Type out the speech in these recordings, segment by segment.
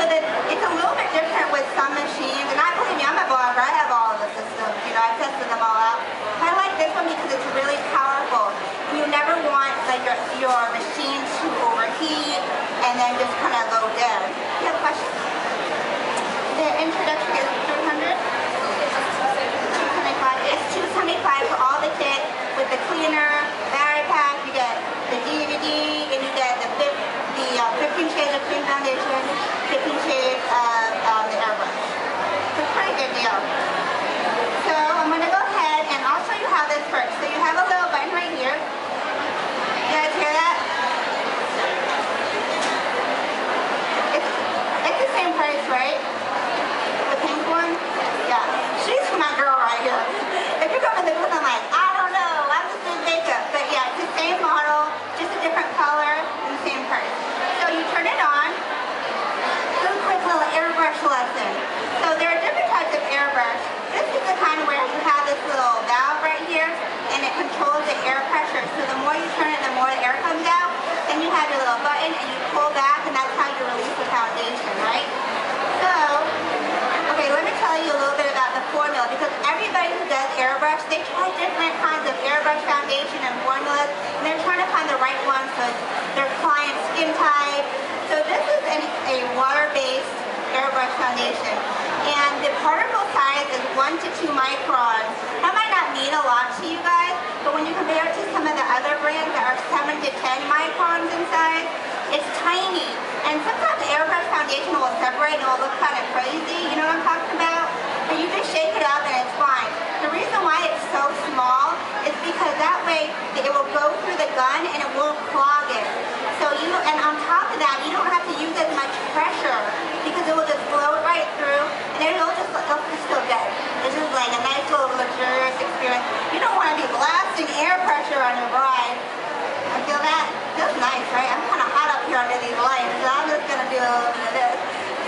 that it's a little bit different with some machines, and I believe me, I'm a blogger, I have all of the systems, you know, I've tested them all out. I like this one because it's really powerful. You never want like your machine to overheat and then just kind of go dead. You have a question? The introduction is 300? 275. It's 275 for all the kit with the cleaner, battery pack. You get the DVD and you get the 15 shades of cream foundation, 15 shades of the airbrush. It's a pretty good deal. So I'm going to go ahead and I'll show you how this works. So you have a little button right here. You guys hear that? It's the same price, right? The pink one? Yeah. She's my girl right here. If you come in the booth, I'm like, I don't know, I'm just doing makeup. But yeah, it's the same model, just a different color, and the same price. So you turn it on. Do a quick little airbrush lesson. So there are different types of airbrush. This is the kind where you have this little valve right here, and it controls the air pressure. So the more you turn it, the more the air comes out. Then you have your little button, and you pull back, and that's how you release the foundation, right? So, okay, let me tell you a little bit about the formula, because everybody who does airbrush, they try different kinds of airbrush foundation and formulas, and they're trying to find the right one for their client's skin type. So this is a water-based airbrush foundation, and the particle size is 1 to 2 microns. That might not mean a lot to you guys, but when you compare it to some of the other brands that are 7 to 10 microns in size, it's tiny. And sometimes airbrush foundation will separate and it will look kind of crazy, you know what I'm talking about? But you just shake it up and it's fine. The reason why it's so small is because that way it will go through the gun and it won't clog it. So and on top of that, you don't have to use as much pressure because it will just flow right through and then it'll just feel good. This is like a nice little luxurious experience. You don't want to be blasting air pressure on your bride. I feel that? Feels nice, right? I'm kind of hot up here under these lights, so I'm just going to do a little bit of this.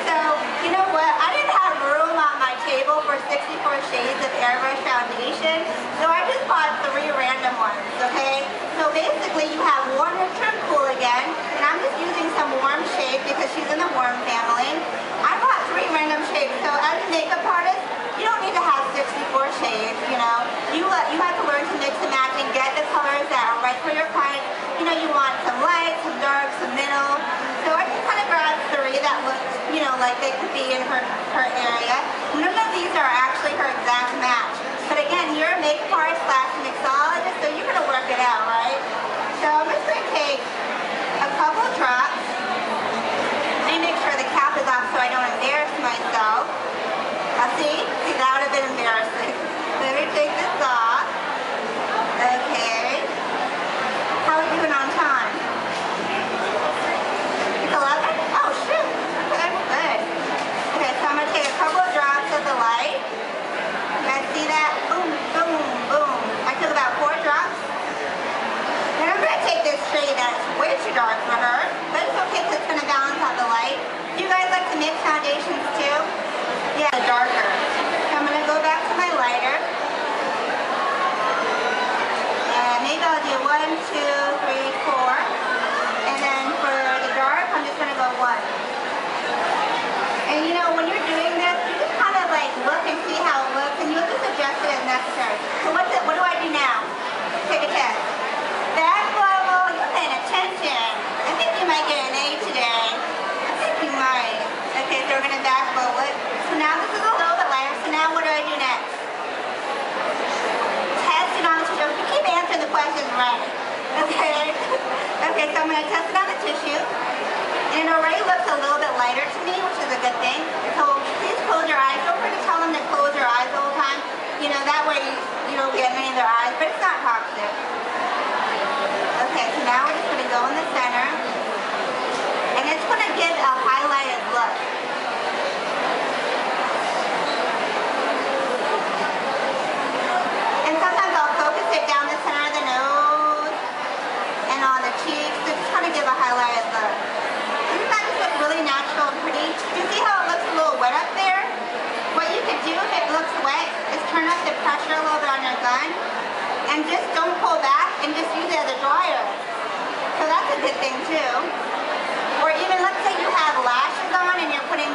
So, you know what? I didn't have room on my table for 64 shades of airbrush foundation, so I just bought 3 random ones, okay? So basically, you have warm and trim cool again, and I'm just using some warm shades because she's in the warm family. I bought 3 random shades, so as a makeup artist, you don't need to have 64 shades, you know. You have to learn to mix and match and get the colors that are right for your client. You know, you want some light, some dark, some middle. So I just kind of grabbed 3 that looked, you know, like they could be in her area. None of these are actually her exact match. But again, you're a makeup artist / mixologist, so you're going to work it out, right? So I'm just going to take a couple drops. Let me make sure the cap is off so I don't embarrass myself. See, that would have been embarrassing. Let me take this off. Okay. How are we doing on time? It's 11? Oh, shoot. Okay, good. Okay, so I'm going to take a couple of drops of the light. You guys see that? Boom, boom, boom. I took about 4 drops. Then I'm going to take this shade that's way too dark for her, but it's okay because it's going to balance out the light. Do you guys like to mix foundations too? Yeah, darker. So I'm going to go back to my lighter. And maybe I'll do 1, 2, 3, 4. And then for the dark, I'm just going to go 1. And you know, when you're doing this, you just kind of like look and see how it looks, and you'll just adjust it as necessary. So what do I do now? Take a test. Back level, you're paying attention. I think you might get an A today. I think you might. Okay, so we're going to back level it. So now this is a little bit lighter, so now what do I do next? Test it on the tissue. You keep answering the questions right. Okay? Okay, so I'm going to test it on the tissue. And it already looks a little bit lighter to me, which is a good thing. So please close your eyes. Don't forget to tell them to close your eyes the whole time. You know, that way you don't get any of their eyes, but it's not toxic. Okay, so now we're just going to go in the center. And it's going to give a highlighted look. And sometimes I'll focus it down the center of the nose and on the cheeks to kind of give a highlighted look. Doesn't that just look really natural and pretty? You see how it looks a little wet up there? What you could do if it looks wet is turn up the pressure a little bit on your gun and just don't pull back and just use it as a dryer. So that's a good thing too. Or even let's say you have lashes on and you're putting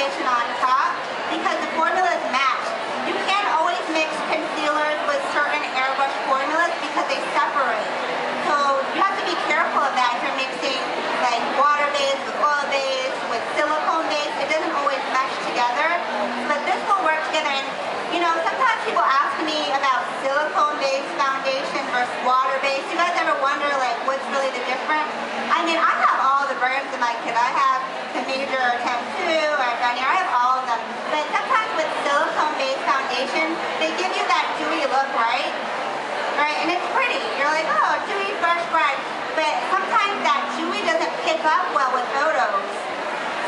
foundation on top because the formulas match. You can't always mix concealers with certain airbrush formulas because they separate. So you have to be careful of that if you're mixing like water-based with oil-based, with silicone-based. It doesn't always mesh together, but this will work together. And you know, sometimes people ask me about silicone-based foundation versus water-based. You guys ever wonder like what's really the difference? I mean, I have all the brands in my kit. I have the Major Temptu, I have all of them. But sometimes with silicone-based foundation, they give you that dewy look, right? Right? And it's pretty. You're like, oh, dewy, fresh, bright. But sometimes that dewy doesn't pick up well with photos.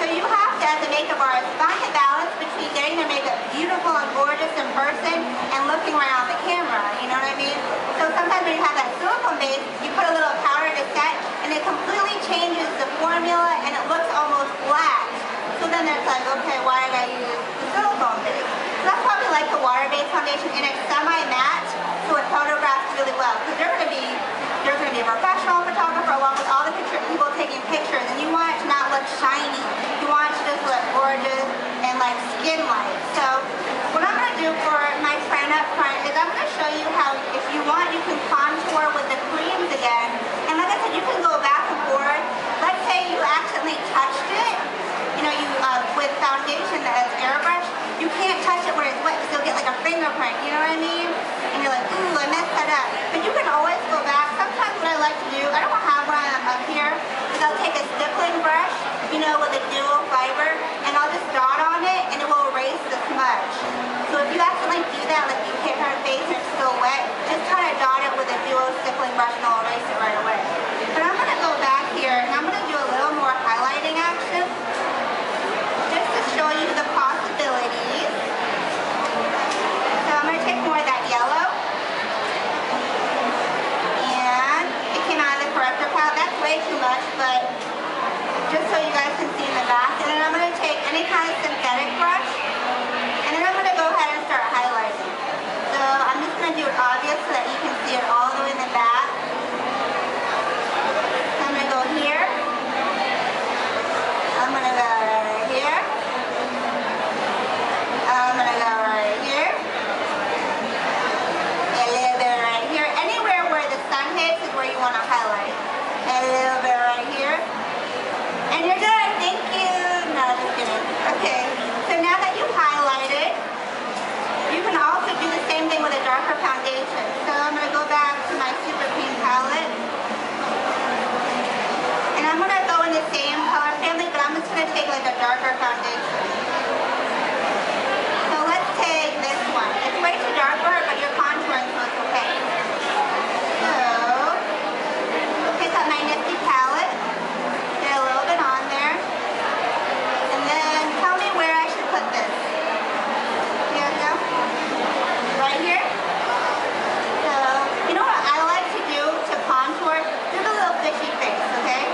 So you have to, as a makeup artist, find a balance between getting the makeup beautiful and gorgeous in person and looking right on the camera, you know what I mean? So sometimes when you have that silicone base, you put a little powder to set and it completely changes the formula and it looks almost flat. So then it's like, okay, why did I use the silicone base? So that's probably like the water-based foundation, and it's semi-matte, so it photographs really well. Because there's going to be a professional photographer along with all the people taking pictures, and you want it to not look shiny. You want it to just look gorgeous and like skin-like. So what I'm going to do for my friend up front is I'm going to show you how, if you want, you can contour with the creams again. And like I said, you can go back and forth. Let's say you accidentally touched it, you know, with foundation that's airbrush, you can't touch it when it's wet because you'll get like a fingerprint, you know what I mean? And you're like, ooh, I messed that up. But you can always go back. Sometimes what I like to do, I don't have one up here, is I'll take a stippling brush, you know, with a dual fiber, and I'll just dot on it and it will erase the smudge. So if you accidentally do that, like you hit her face and it's still wet, just kind of dot it with a dual stippling brush and I'll erase it right away. But I'm going to go back here and I'm going to do a little more highlighting action just to show you the possibilities. So I'm going to take more of that yellow. And it came out of the corrector palette. That's way too much, but just so you guys can see in the back. And then I'm going to take any kind of synthetic brush. And then I'm going to go ahead and start highlighting. So I'm just going to do it obvious so that you can see it all the way in the back. So I'm going to go here. I'm going to go right here. I'm going to go right here. A little bit right here. Anywhere where the sun hits is where you want to highlight. A little bit right here. And you're done. Thank you. No, just kidding. Okay. So now that you've highlighted, you can also do the same thing with a darker foundation. So I'm going to go back to my super pink palette. And I'm going to go in the same color family, but I'm just going to take like a darker foundation. So let's take this one. It's way too dark for her, but you're contouring, so it's okay. So, pick up my nifty palette. Get a little bit on there. And then tell me where I should put this. Here we go. Right here. So, you know what I like to do to contour? Do the little fishy face, okay?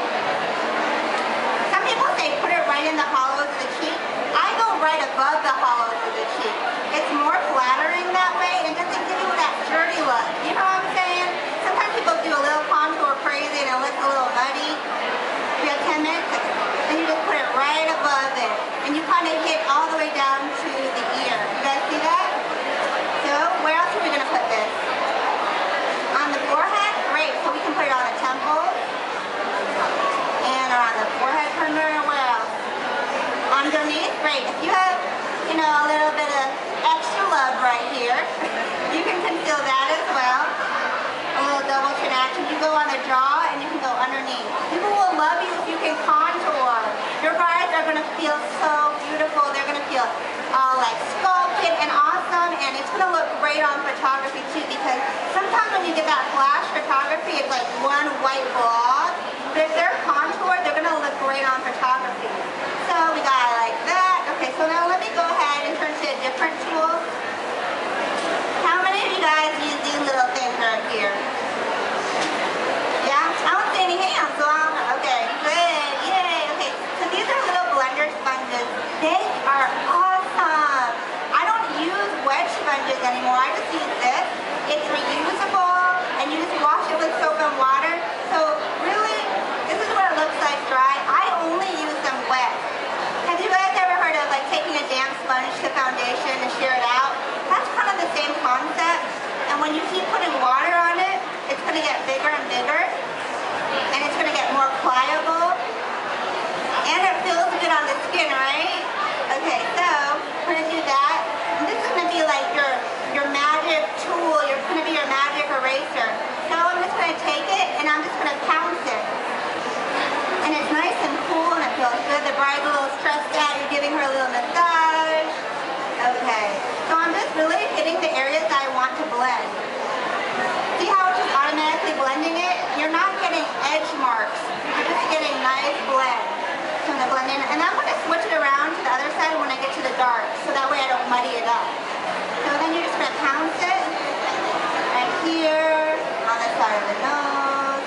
Some people say put it right in the hollows of the cheek. I go right above the hollows of the cheek. It's more flattering that way and doesn't give you that dirty look. You know what I'm saying? Sometimes people do a little contour crazy and it looks a little muddy. You have 10 minutes, and you just put it right above it. And you kind of hit all the way down to the ear. You guys see that? So, where else are we going to put this? On the forehead? Great. So we can put it on the temples. And around the forehead corner. Where else? Underneath? Great. If you have, you know, a little bit of extra love right here, you can conceal that as well. A little double chin action. You go on the jaw and you can go underneath. People will love you if you can contour. Your brides are going to feel so beautiful. They're going to feel all like sculpted and awesome, and it's going to look great on photography too, because sometimes when you get that flash photography, it's like one white blob. But if they're contoured, they're going to look great on photography. So we got it like that. Okay, so now let me go ahead and turn to a different tool. How many of you guys use these little things right here? Yeah? I don't see any hands, so okay, good, yay. Okay, so these are little blender sponges. They are awesome. I don't use wedge sponges anymore. I just use this. It's reusable, and you just wash it with soap and water. So really, this is what it looks like dry. I only use them wet. Have you guys ever heard of like giving her a little massage. Okay, so I'm just really hitting the areas that I want to blend. See how it's just automatically blending it? You're not getting edge marks. You're just getting nice blend. So I'm going to blend in, and I'm going to switch it around to the other side when I get to the dark, so that way I don't muddy it up. So then you're just going to pounce it right here on the side of the nose,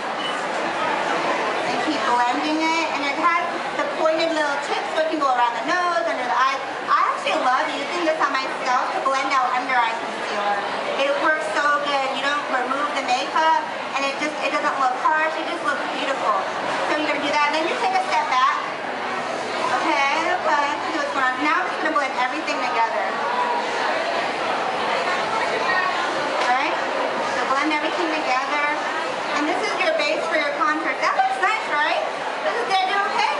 and keep blending it. And it has the pointed little tips, so it can go around the nose, under the eyes. I actually love using this on myself to blend out under eye concealer. It works so good. You don't remove the makeup, and it doesn't look harsh. It just looks beautiful. So you're gonna do that, and then you take a step back. Okay. See what's going on. Now I'm just gonna blend everything together. All right. So blend everything together, and this is your base for your contour. That looks nice, right? Did I do okay?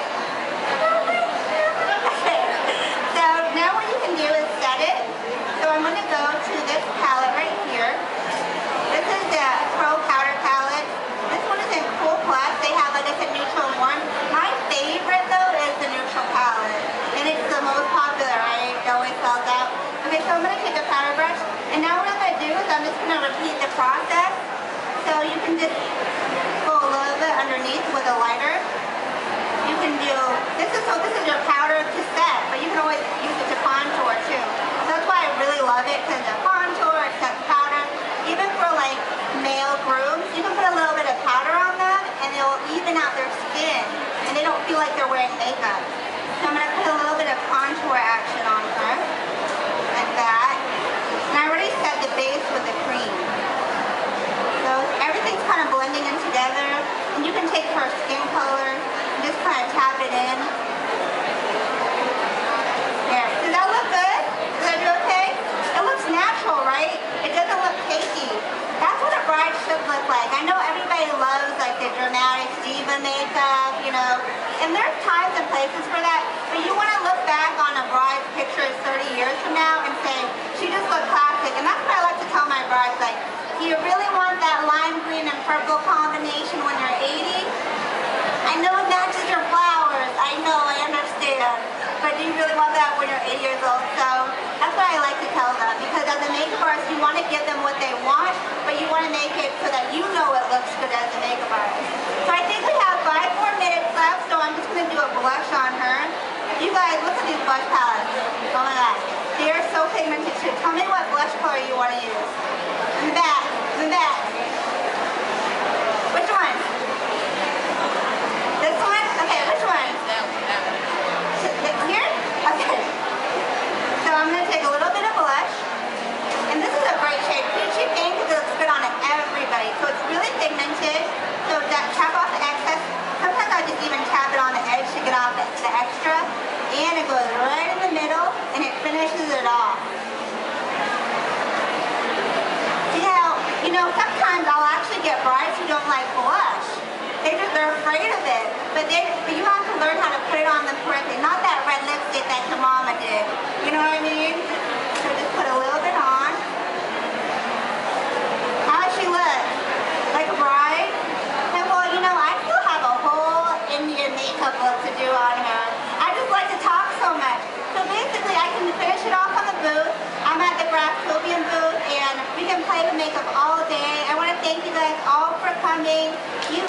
Now what you can do is set it. So I'm going to go to this palette right here. This is the Pro Powder palette. This one is in Cool Plus. They have, like I said, neutral and warm. My favorite though is the neutral palette. And it's the most popular, right? It always sells out. Okay, so I'm going to take a powder brush. And now what I'm going to do is I'm just going to repeat the process. So you can just go a little bit underneath with a lighter. You can do, this is your powder to set, but you can always use it to contour too. So that's why I really love it, because the contour, it sets powder. Even for like male grooms, you can put a little bit of powder on them and it'll even out their skin and they don't feel like they're wearing makeup. So I'm going to put a little bit of contour action on her, like that. And I already set the base with the cream. So everything's kind of blending in together, and you can take her skin color and just kind of tap it in. There. Does that look good? Does that do okay? It looks natural, right? It doesn't look cakey. That's what a bride should look like. I know everybody loves like the dramatic diva makeup, you know, and there's times and places for that, but you want to look back on a bride's pictures 30 years from now and say, she just looked classic. And that's what I like to tell my brides, like, do you really want that lime green and purple combination when you're 80? I know it matches your flowers. I know, I understand. But do you really want that when you're 80 years old? So that's what I like to tell them. Because as a makeup artist, you want to give them what they want, but you want to make it so that you know it looks good as a makeup artist. So I think we have 5 more minutes left, so I'm just going to do a blush on her. You guys, look at these blush palettes. Oh my god. They are so pigmented too. Tell me what blush color you want to use. In the back. In the back. Which one? This one? Okay, which one? Here? Okay. So I'm going to take a little bit of blush. And this is a bright shade. Peachy pink, because it looks good on everybody. So it's really pigmented. So tap off the excess. Sometimes I just even tap it on the edge to get off the extra. And it goes right in the middle, and it finishes it off. See how, you know, sometimes I'll actually get brides who don't like blush. They're afraid of it, but you have to learn how to put it on them correctly. Not that red lipstick that your mama did. You know what I mean? So just put a little bit on. How does she look? Like a bride? And well, you know, I still have a whole Indian makeup look to do on her. I just like to talk so much. So basically, I can finish it off on the booth. I'm at the Graftobian booth, and we can play with makeup all day. I want to thank you guys all for coming. You